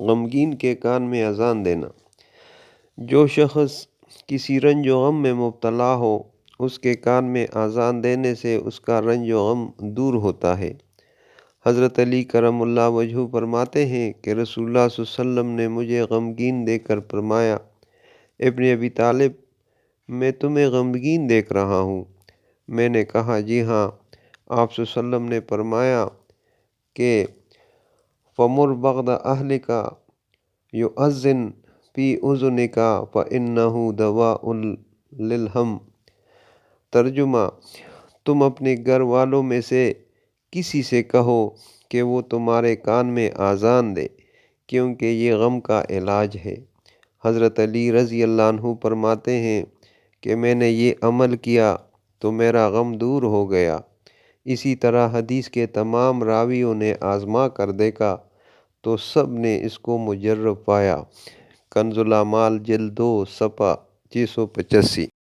غمگین کے کان میں اذان دینا۔ جو شخص کسی رنج و غم میں مبتلا ہو، اس کے کان میں اذان دینے سے اس کا رنج و غم دور ہوتا ہے۔ حضرت علی کرم اللہ وجہہ فرماتے ہیں کہ رسول اللہ صلی اللہ علیہ وسلم نے مجھے غمگین دیکھ کر فرمایا، ابن ابی طالب، میں تمہیں غمگین دیکھ رہا ہوں۔ میں نے کہا، جی ہاں۔ آپ صلی اللہ علیہ وسلم نے فرمایا کہ فَمُرْ بَغْضَ أَهْلِكَ يُؤَذِّنْ فِي أُذُنِكَ فَإِنَّهُ دَوَاءٌ لِلْهَمِّ۔ ترجمہ: تم اپنے گھر والوں میں سے کسی سے کہو کہ وہ تمہارے کان میں اذان دے، کیونکہ یہ غم کا علاج ہے۔ حضرت علی رضی اللہ عنہ فرماتے ہیں کہ میں نے یہ عمل کیا تو میرا غم دور ہو گیا۔ اسی طرح حدیث کے تمام راویوں نے آزما کر دیکھا تو سب نے اس کو مجرب پایا۔ کنز الاعمال جلد 2 صفحہ 685۔